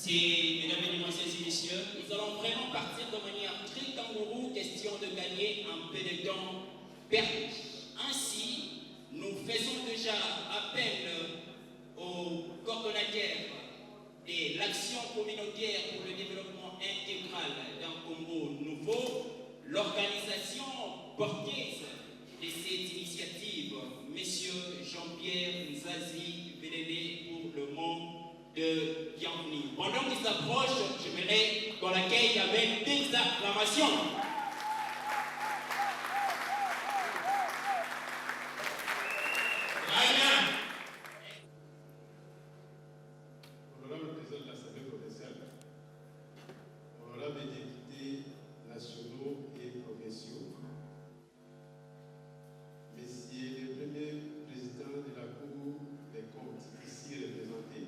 Mesdames, Mesdemoiselles et Messieurs, nous allons vraiment partir de manière très kangourou, question de gagner un peu de temps perdu. Ainsi, nous faisons déjà appel aux coordonnateurs de l'action communautaire pour le développement intégral d'un Congo nouveau, l'organisation porteuse de cette initiative, M. Jean-Pierre Nzazi Belele pour le monde de bienvenue. Pendant qu'il s'approche, j'aimerais qu'on l'accueille avec des acclamations. Honorable président de l'Assemblée provinciale, honorable députés nationaux et provinciaux, messieurs les premiers présidents de la Cour des comptes ici représentés,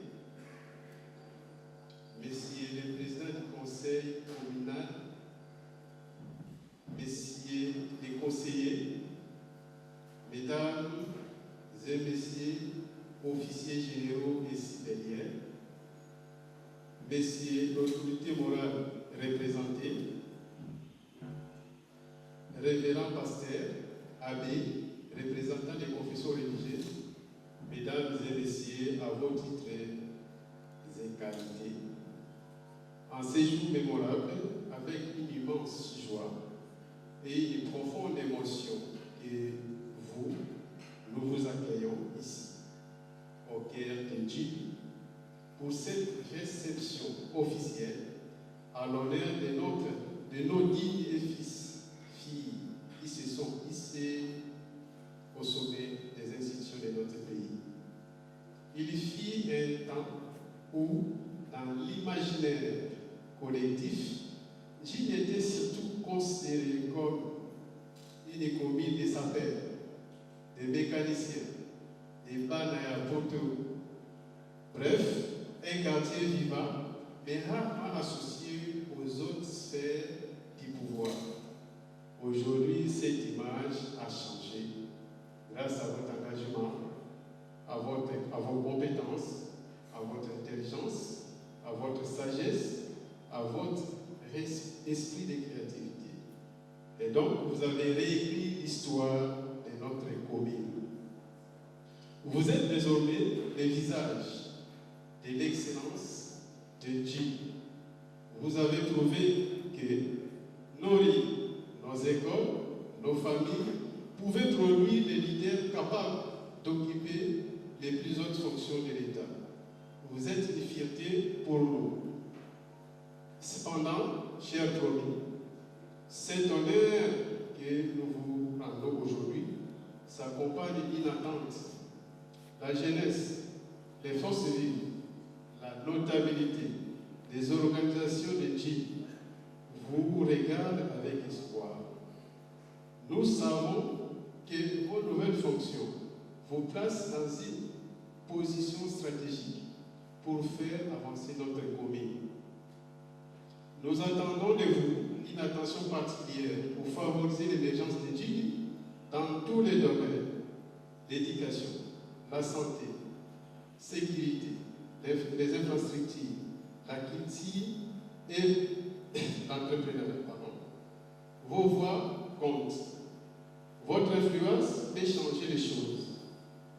messieurs les présidents du conseil communal, messieurs les conseillers, mesdames et messieurs officiers généraux et supérieurs, messieurs l'autorité morale représentée, révérends pasteurs, abbés, représentants des confessions religieuses, mesdames et messieurs, à vos titres et qualités, en ces jours mémorables, avec une immense joie et une profonde émotion, et vous, nous vous accueillons ici, au cœur de Djibouti, pour cette réception officielle à l'honneur de nos dignes fils, filles qui se sont hissés au sommet des institutions de notre pays. Il fut un temps où, dans l'imaginaire collectif, Djibouti était surtout considéré comme une commune des sapeurs, des mécaniciens, des banayapoto, bref, un quartier vivant, mais rarement associé aux autres sphères du pouvoir. Aujourd'hui, cette image a changé grâce à votre engagement, à vos compétences, à votre intelligence, à votre sagesse, à votre esprit de créativité. Et donc, vous avez réécrit l'histoire de notre commune. Vous êtes désormais les visages de l'excellence de Djibouti. Vous avez prouvé que nos rues, nos écoles, nos familles pouvaient produire des leaders capables d'occuper les plus hautes fonctions de l'État. Vous êtes une fierté pour nous. Cependant, chers promis, cet honneur que nous vous rendons aujourd'hui s'accompagne d'une attente. La jeunesse, les forces vives, la notabilité des organisations de Djibouti vous regardent avec espoir. Nous savons que vos nouvelles fonctions vous placent dans une position stratégique pour faire avancer notre commune. Nous attendons de vous une attention particulière pour favoriser l'émergence de Djibouti dans tous les domaines: l'éducation, la santé, sécurité, les infrastructures, la culture et l'entrepreneuriat. Vos voix comptent. Votre influence peut changer les choses.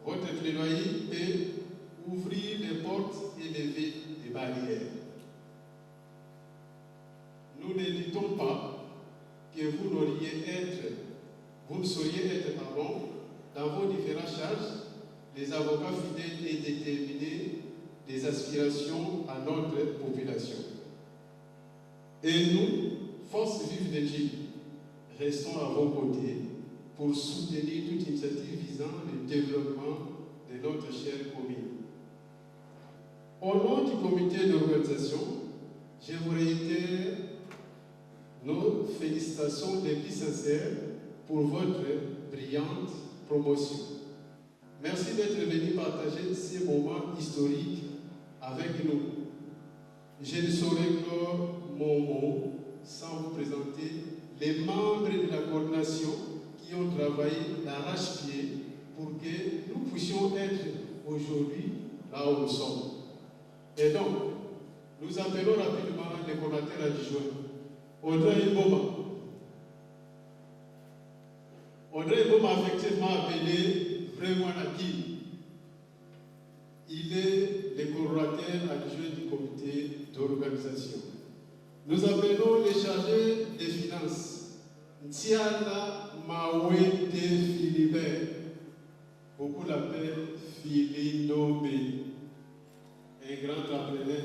Votre plaidoyer peut ouvrir les portes et lever les barrières. Nous ne doutons pas que vous ne sauriez être avant dans vos différentes charges, les avocats fidèles et déterminés des aspirations à notre population. Et nous, forces vives de Djibouti, restons à vos côtés pour soutenir toute initiative visant le développement de notre chère commune. Au nom du comité d'organisation, je vous réitère nos félicitations les plus sincères pour votre brillante promotion. Merci d'être venu partager ces moments historiques avec nous. Je ne saurais clore mon mot sans vous présenter les membres de la coordination qui ont travaillé d'arrache-pied pour que nous puissions être aujourd'hui là où nous sommes. Et donc, Nous appelons rapidement les coordonnateurs adjoints. Audrey Mboma. Audrey Mboma a effectivement appelé vraiment Nakim. Il est le coordonnateur adjoint du comité d'organisation. Nous appelons les chargés des finances. Ntiana Mawete Philibert. Beaucoup l'appellent Philinobe. Un grand entrepreneur.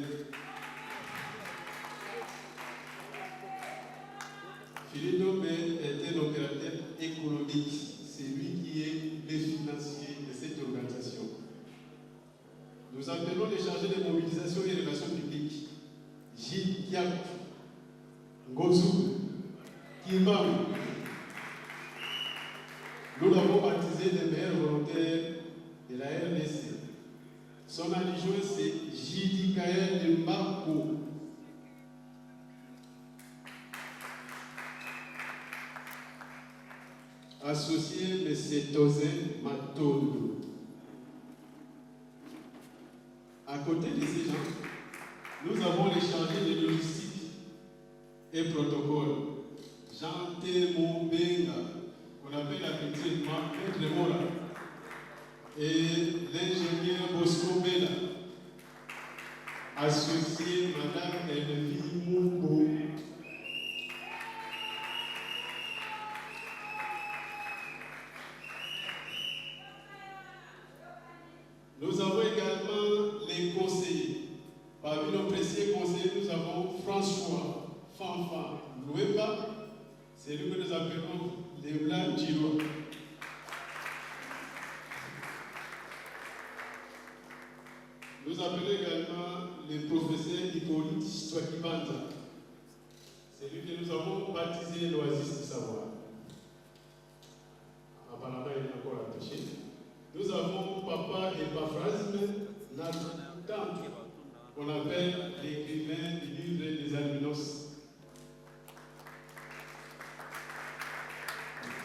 Philinobe est un opérateur économique. C'est lui qui est le financier de cette organisation. Nous appelons les chargés de mobilisation et relations publiques. Gilles Kiak, Ngozu, Kimam. Nous l'avons baptisé les meilleurs volontaires de la RDC. Son adjoint, c'est Jidi Kael de Marco. Associé M. Tozen Matondo. À côté de ces gens, nous avons les chargés de logistique et protocole. Jean Témo Benga, qu'on appelle affectivement Maître Mora, et l'ingénieur Bosco Bella, associé Madame Elvie Mouko. Nous avons également les conseillers. Parmi nos précieux conseillers, nous avons François Fanfa Loueba, c'est lui que nous appelons les Blancs Giro. Nous appelons également le professeur Hippolyte Stouakibanta. C'est lui que nous avons baptisé l'oasis du savoir. Apparemment, il est encore attaché. Nous avons Papa Epaphrasme Natoutan, qu'on appelle l'écrivain du livre des Albinos.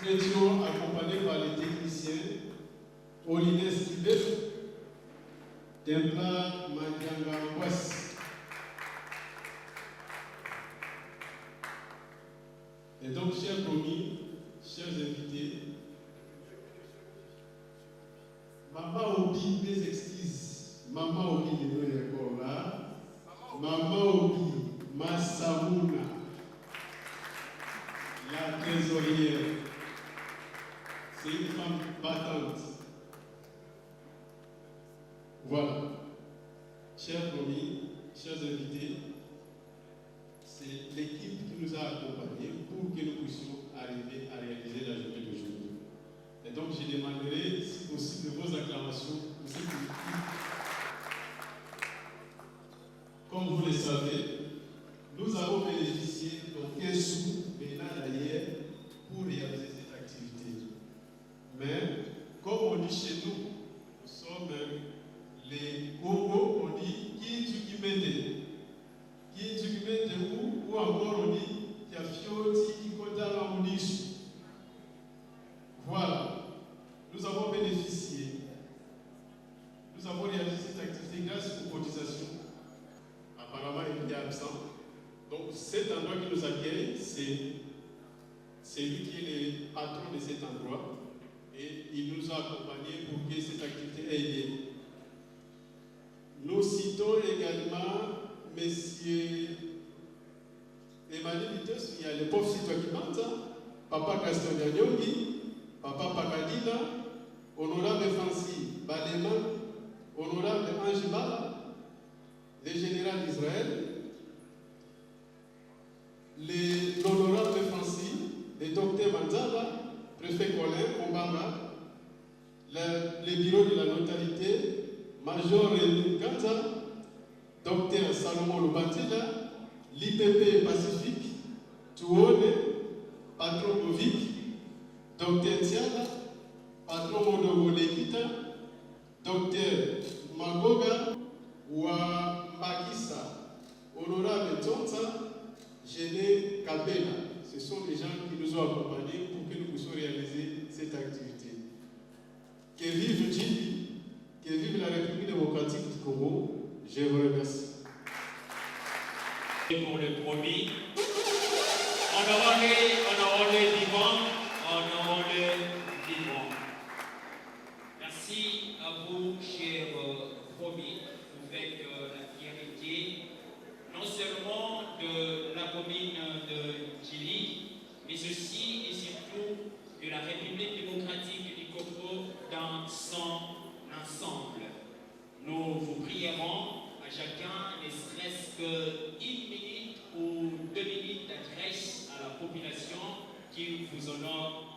Nous étions accompagnés par les techniciens Olines Tibet, Templa Madiangangwas. Et donc, chers commis, chers invités, Maman Obi, mes excuses. Maman Obi, il est encore là. Maman Obi, Massamouna, la trésorière. C'est une femme battante. Voilà. Chers commis, chers invités, c'est l'équipe qui nous a accompagnés pour que nous puissions arriver à réaliser la journée d'aujourd'hui. Et donc, je demanderai, si possible, vos acclamations pour cette équipe. Comme vous le savez, nous avons bénéficié d'aucun sou venant d'ailleurs pour réaliser cette activité. Mais, comme on dit chez nous, nous sommes les Gogo, on dit qui tu mette. Qui tu mette ou encore on dit Kiafioti qui compte à Mouniche. Voilà. Nous avons bénéficié, nous avons réalisé cette activité grâce aux cotisations. Apparemment, il est absent. Donc, cet endroit qui nous accueille, c'est lui qui est le patron de cet endroit. Et il nous a accompagnés pour que cette activité ait lieu. Nous citons également M. Emmanuel Vitos, il y a le pauvre citoyen qui ment, Papa Castagnagnogi, Papa Pakadina, Honorable Fancy Baleman, Honorable Anjibala, le général d'Israël, l'honorable Fancy, le docteur Manzala, préfet Colin, Ombanga, le bureau de la notariété, Major Kanza, docteur Salomon Lubatila, l'IPP Pacifique, Touone, patron Movic, docteur Tiala, patron Modogo Lekita, docteur Magoga, Wambakisa, honorable Tonsa, Géné Kabela. Ce sont les gens qui nous ont accompagnés pour que nous puissions réaliser cette activité. Que vive Djibi, que vive la République démocratique du Congo. Je vous remercie. Pour le promis, honorons-les vivants, honorons-les vivants. Merci à vous, chers promis, vous faites la fierté non seulement de la commune de Djili, mais aussi et surtout de la République démocratique du Congo dans son ensemble. Nous vous prierons à chacun, ne serait-ce qu'une minute ou 2 minutes d'adresse à la population qui vous honore